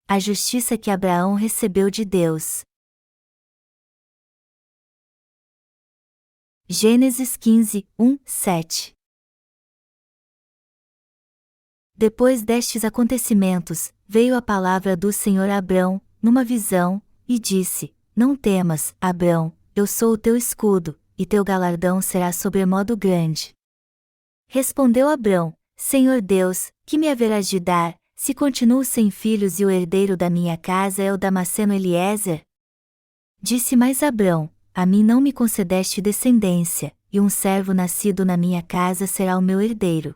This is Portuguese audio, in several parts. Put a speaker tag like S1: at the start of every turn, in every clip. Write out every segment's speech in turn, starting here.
S1: A justiça que Abraão recebeu de Deus. Gênesis 15, 1, 7. Depois destes acontecimentos, veio a palavra do Senhor a Abrão, numa visão, e disse: Não temas, Abrão, eu sou o teu escudo, e teu galardão será sobremodo grande. Respondeu Abrão: Senhor Deus, que me haverás de dar, se continuo sem filhos e o herdeiro da minha casa é o Damasceno Eliezer? Disse mais Abrão: A mim não me concedeste descendência, e um servo nascido na minha casa será o meu herdeiro.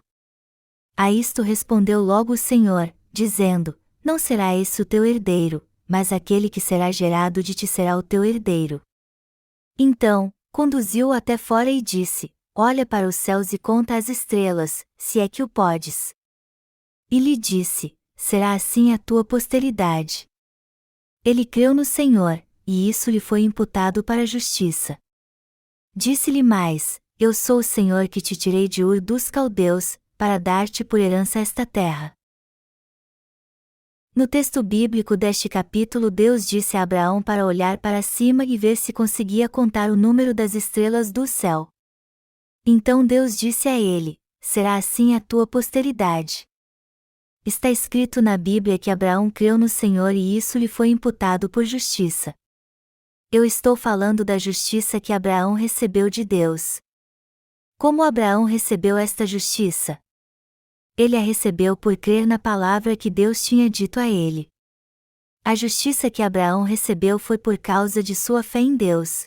S1: A isto respondeu logo o Senhor, dizendo: Não será esse o teu herdeiro, mas aquele que será gerado de ti será o teu herdeiro. Então, conduziu-o até fora e disse: Olha para os céus e conta as estrelas, se é que o podes. E lhe disse: Será assim a tua posteridade. Ele creu no Senhor, e isso lhe foi imputado para a justiça. Disse-lhe mais: Eu sou o Senhor que te tirei de Ur dos Caldeus, para dar-te por herança esta terra. No texto bíblico deste capítulo, Deus disse a Abraão para olhar para cima e ver se conseguia contar o número das estrelas do céu. Então Deus disse a ele: Será assim a tua posteridade. Está escrito na Bíblia que Abraão creu no Senhor e isso lhe foi imputado por justiça. Eu estou falando da justiça que Abraão recebeu de Deus. Como Abraão recebeu esta justiça? Ele a recebeu por crer na palavra que Deus tinha dito a ele. A justiça que Abraão recebeu foi por causa de sua fé em Deus.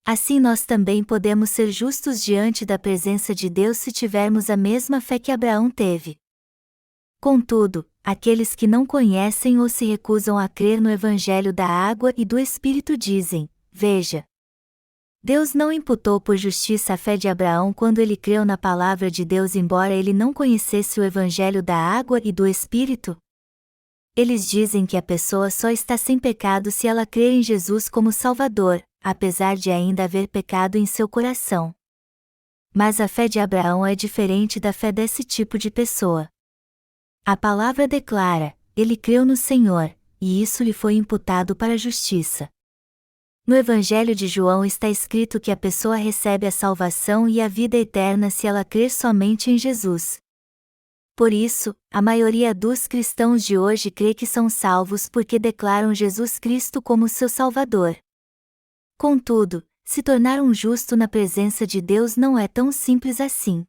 S1: Assim nós também podemos ser justos diante da presença de Deus se tivermos a mesma fé que Abraão teve. Contudo, aqueles que não conhecem ou se recusam a crer no Evangelho da água e do Espírito dizem: Veja! Deus não imputou por justiça a fé de Abraão quando ele creu na palavra de Deus, embora ele não conhecesse o Evangelho da água e do Espírito? Eles dizem que a pessoa só está sem pecado se ela crer em Jesus como Salvador, apesar de ainda haver pecado em seu coração. Mas a fé de Abraão é diferente da fé desse tipo de pessoa. A palavra declara: ele creu no Senhor, e isso lhe foi imputado para a justiça. No Evangelho de João está escrito que a pessoa recebe a salvação e a vida eterna se ela crer somente em Jesus. Por isso, a maioria dos cristãos de hoje crê que são salvos porque declaram Jesus Cristo como seu Salvador. Contudo, se tornar um justo na presença de Deus não é tão simples assim.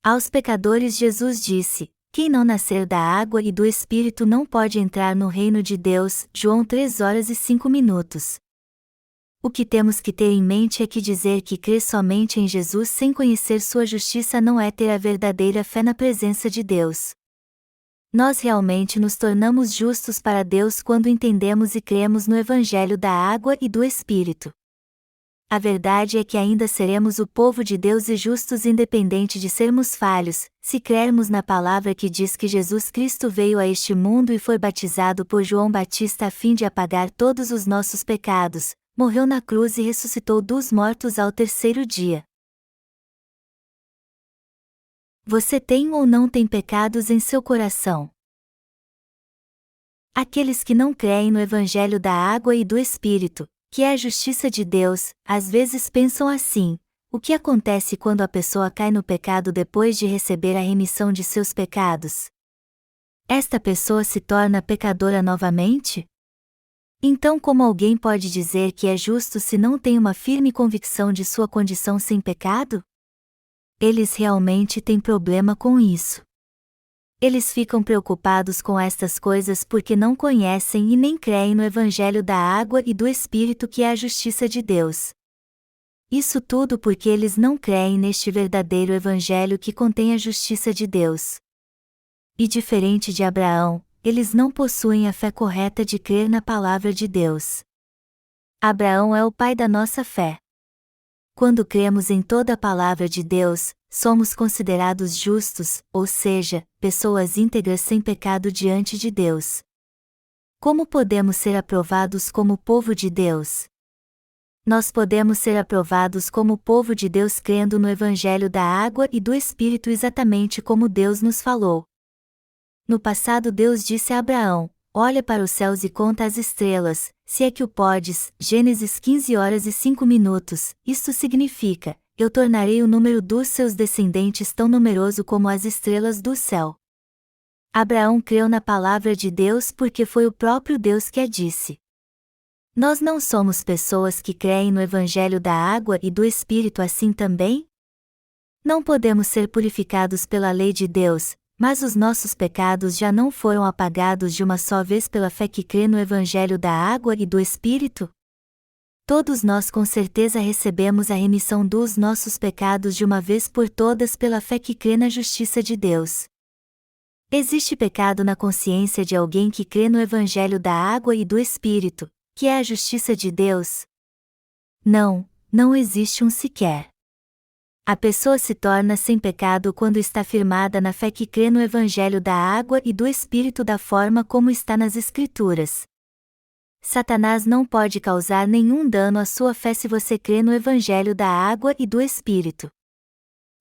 S1: Aos pecadores Jesus disse: Quem não nascer da água e do Espírito não pode entrar no reino de Deus. João 3:05. O que temos que ter em mente é que dizer que crê somente em Jesus sem conhecer sua justiça não é ter a verdadeira fé na presença de Deus. Nós realmente nos tornamos justos para Deus quando entendemos e cremos no Evangelho da água e do Espírito. A verdade é que ainda seremos o povo de Deus e justos independente de sermos falhos, se crermos na palavra que diz que Jesus Cristo veio a este mundo e foi batizado por João Batista a fim de apagar todos os nossos pecados, morreu na cruz e ressuscitou dos mortos ao terceiro dia. Você tem ou não tem pecados em seu coração? Aqueles que não creem no Evangelho da água e do Espírito, que é a justiça de Deus, às vezes pensam assim: o que acontece quando a pessoa cai no pecado depois de receber a remissão de seus pecados? Esta pessoa se torna pecadora novamente? Então, como alguém pode dizer que é justo se não tem uma firme convicção de sua condição sem pecado? Eles realmente têm problema com isso. Eles ficam preocupados com estas coisas porque não conhecem e nem creem no Evangelho da água e do Espírito que é a justiça de Deus. Isso tudo porque eles não creem neste verdadeiro Evangelho que contém a justiça de Deus. E diferente de Abraão, eles não possuem a fé correta de crer na palavra de Deus. Abraão é o pai da nossa fé. Quando cremos em toda a palavra de Deus, somos considerados justos, ou seja, pessoas íntegras sem pecado diante de Deus. Como podemos ser aprovados como povo de Deus? Nós podemos ser aprovados como povo de Deus crendo no Evangelho da água e do Espírito exatamente como Deus nos falou. No passado Deus disse a Abraão: olha para os céus e conta as estrelas, se é que o podes. Gênesis 15h05. Isto significa: eu tornarei o número dos seus descendentes tão numeroso como as estrelas do céu. Abraão creu na palavra de Deus porque foi o próprio Deus que a disse. Nós não somos pessoas que creem no Evangelho da água e do Espírito assim também? Não podemos ser purificados pela lei de Deus, mas os nossos pecados já não foram apagados de uma só vez pela fé que crê no Evangelho da água e do Espírito? Todos nós com certeza recebemos a remissão dos nossos pecados de uma vez por todas pela fé que crê na justiça de Deus. Existe pecado na consciência de alguém que crê no Evangelho da água e do Espírito, que é a justiça de Deus? Não, não existe um sequer. A pessoa se torna sem pecado quando está firmada na fé que crê no Evangelho da água e do Espírito da forma como está nas Escrituras. Satanás não pode causar nenhum dano à sua fé se você crê no Evangelho da água e do Espírito.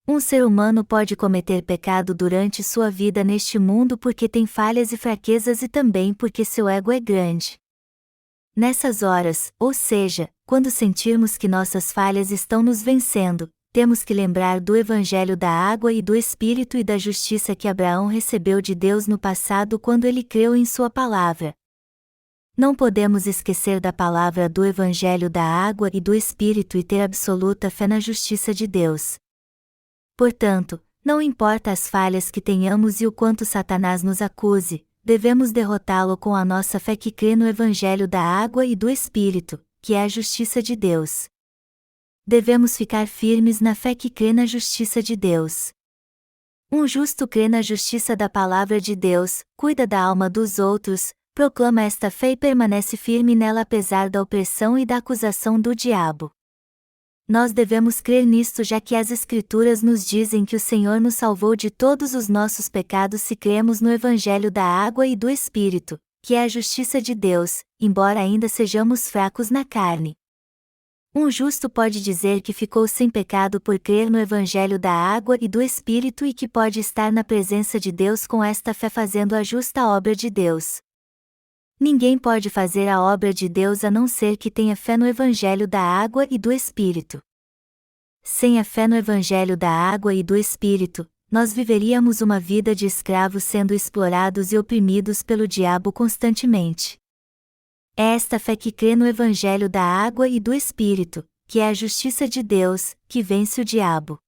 S1: Um ser humano pode cometer pecado durante sua vida neste mundo porque tem falhas e fraquezas e também porque seu ego é grande. Nessas horas, ou seja, quando sentirmos que nossas falhas estão nos vencendo, temos que lembrar do Evangelho da água e do Espírito e da justiça que Abraão recebeu de Deus no passado quando ele creu em sua palavra. Não podemos esquecer da palavra do Evangelho da água e do Espírito e ter absoluta fé na justiça de Deus. Portanto, não importa as falhas que tenhamos e o quanto Satanás nos acuse, devemos derrotá-lo com a nossa fé que crê no Evangelho da água e do Espírito, que é a justiça de Deus. Devemos ficar firmes na fé que crê na justiça de Deus. Um justo crê na justiça da palavra de Deus, cuida da alma dos outros, proclama esta fé e permanece firme nela apesar da opressão e da acusação do diabo. Nós devemos crer nisto já que as Escrituras nos dizem que o Senhor nos salvou de todos os nossos pecados se cremos no Evangelho da água e do Espírito, que é a justiça de Deus, embora ainda sejamos fracos na carne. Um justo pode dizer que ficou sem pecado por crer no Evangelho da água e do Espírito e que pode estar na presença de Deus com esta fé fazendo a justa obra de Deus. Ninguém pode fazer a obra de Deus a não ser que tenha fé no Evangelho da água e do Espírito. Sem a fé no Evangelho da água e do Espírito, nós viveríamos uma vida de escravos sendo explorados e oprimidos pelo diabo constantemente. É esta fé que crê no Evangelho da água e do Espírito, que é a justiça de Deus, que vence o diabo.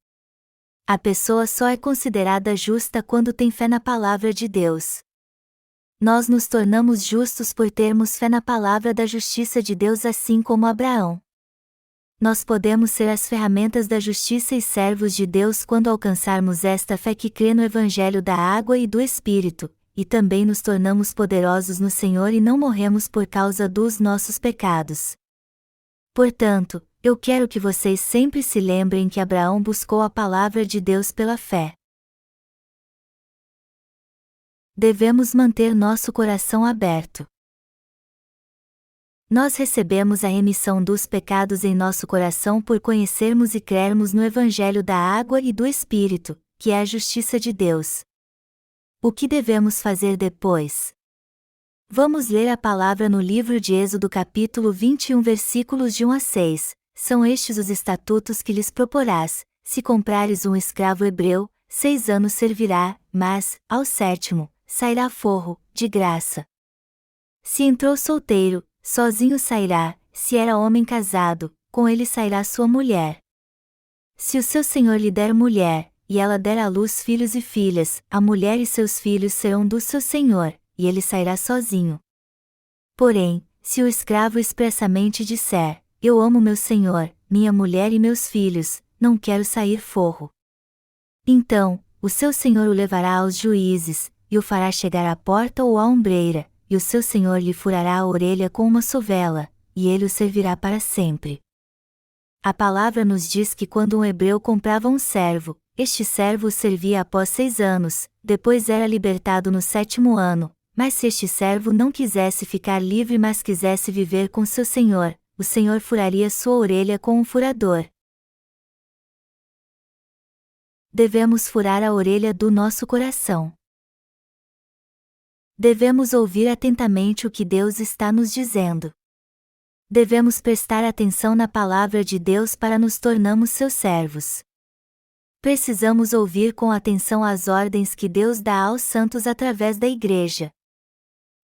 S1: A pessoa só é considerada justa quando tem fé na palavra de Deus. Nós nos tornamos justos por termos fé na palavra da justiça de Deus assim como Abraão. Nós podemos ser as ferramentas da justiça e servos de Deus quando alcançarmos esta fé que crê no Evangelho da água e do Espírito, e também nos tornamos poderosos no Senhor e não morremos por causa dos nossos pecados. Portanto, eu quero que vocês sempre se lembrem que Abraão buscou a palavra de Deus pela fé. Devemos manter nosso coração aberto. Nós recebemos a remissão dos pecados em nosso coração por conhecermos e crermos no Evangelho da água e do Espírito, que é a justiça de Deus. O que devemos fazer depois? Vamos ler a palavra no livro de Êxodo capítulo 21 versículos de 1 a 6. São estes os estatutos que lhes proporás: se comprares um escravo hebreu, 6 anos servirá, mas, ao 7º, sairá forro, de graça. Se entrou solteiro, sozinho sairá, se era homem casado, com ele sairá sua mulher. Se o seu senhor lhe der mulher, e ela der à luz filhos e filhas, a mulher e seus filhos serão do seu senhor, e ele sairá sozinho. Porém, se o escravo expressamente disser: eu amo meu senhor, minha mulher e meus filhos, não quero sair forro. Então, o seu senhor o levará aos juízes, e o fará chegar à porta ou à ombreira, e o seu senhor lhe furará a orelha com uma sovela, e ele o servirá para sempre. A palavra nos diz que quando um hebreu comprava um servo, este servo o servia após 6 anos, depois era libertado no 7º ano, mas se este servo não quisesse ficar livre mas quisesse viver com seu senhor, o senhor furaria sua orelha com um furador. Devemos furar a orelha do nosso coração. Devemos ouvir atentamente o que Deus está nos dizendo. Devemos prestar atenção na palavra de Deus para nos tornarmos seus servos. Precisamos ouvir com atenção as ordens que Deus dá aos santos através da Igreja.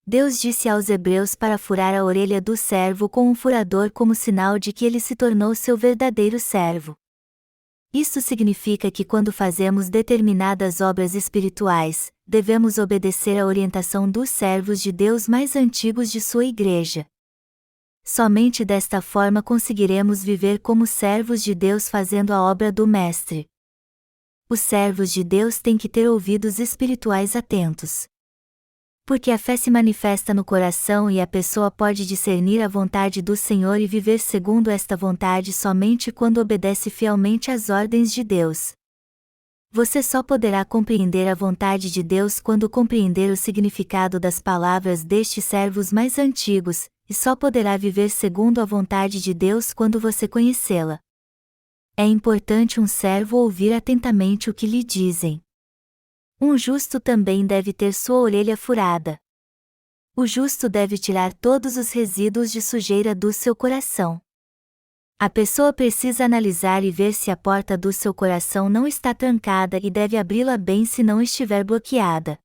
S1: Deus disse aos hebreus para furar a orelha do servo com um furador como sinal de que ele se tornou seu verdadeiro servo. Isto significa que quando fazemos determinadas obras espirituais, devemos obedecer à orientação dos servos de Deus mais antigos de sua Igreja. Somente desta forma conseguiremos viver como servos de Deus fazendo a obra do Mestre. Os servos de Deus têm que ter ouvidos espirituais atentos. Porque a fé se manifesta no coração e a pessoa pode discernir a vontade do Senhor e viver segundo esta vontade somente quando obedece fielmente às ordens de Deus. Você só poderá compreender a vontade de Deus quando compreender o significado das palavras destes servos mais antigos, e só poderá viver segundo a vontade de Deus quando você conhecê-la. É importante um servo ouvir atentamente o que lhe dizem. Um justo também deve ter sua orelha furada. O justo deve tirar todos os resíduos de sujeira do seu coração. A pessoa precisa analisar e ver se a porta do seu coração não está trancada e deve abri-la bem se não estiver bloqueada.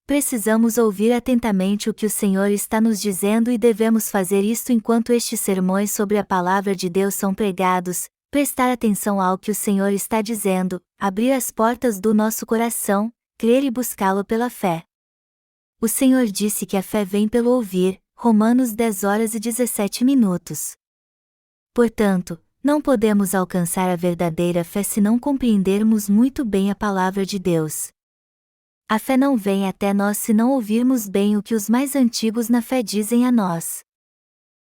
S1: Precisamos ouvir atentamente o que o Senhor está nos dizendo e devemos fazer isto enquanto estes sermões sobre a palavra de Deus são pregados, prestar atenção ao que o Senhor está dizendo, abrir as portas do nosso coração, crer e buscá-lo pela fé. O Senhor disse que a fé vem pelo ouvir, Romanos 10:17. Portanto, não podemos alcançar a verdadeira fé se não compreendermos muito bem a palavra de Deus. A fé não vem até nós se não ouvirmos bem o que os mais antigos na fé dizem a nós.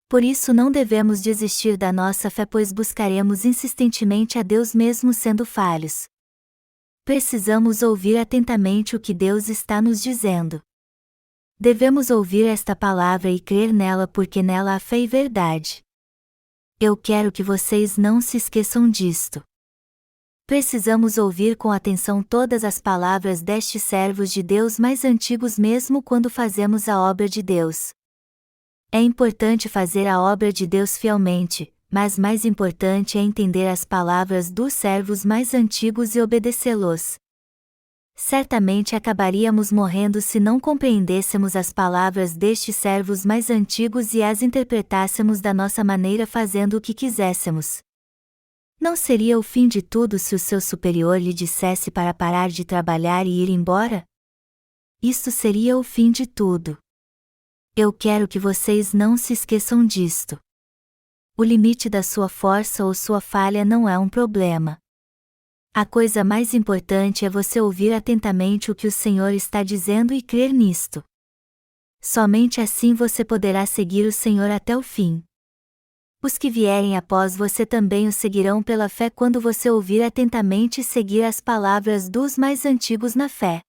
S1: Por isso não devemos desistir da nossa fé, pois buscaremos insistentemente a Deus mesmo sendo falhos. Precisamos ouvir atentamente o que Deus está nos dizendo. Devemos ouvir esta palavra e crer nela porque nela há fé e verdade. Eu quero que vocês não se esqueçam disto. Precisamos ouvir com atenção todas as palavras destes servos de Deus mais antigos mesmo quando fazemos a obra de Deus. É importante fazer a obra de Deus fielmente, mas mais importante é entender as palavras dos servos mais antigos e obedecê-los. Certamente acabaríamos morrendo se não compreendêssemos as palavras destes servos mais antigos e as interpretássemos da nossa maneira fazendo o que quiséssemos. Não seria o fim de tudo se o seu superior lhe dissesse para parar de trabalhar e ir embora? Isto seria o fim de tudo. Eu quero que vocês não se esqueçam disto. O limite da sua força ou sua falha não é um problema. A coisa mais importante é você ouvir atentamente o que o Senhor está dizendo e crer nisto. Somente assim você poderá seguir o Senhor até o fim. Os que vierem após você também o seguirão pela fé quando você ouvir atentamente e seguir as palavras dos mais antigos na fé.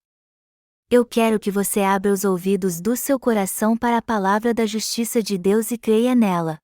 S1: Eu quero que você abra os ouvidos do seu coração para a palavra da justiça de Deus e creia nela.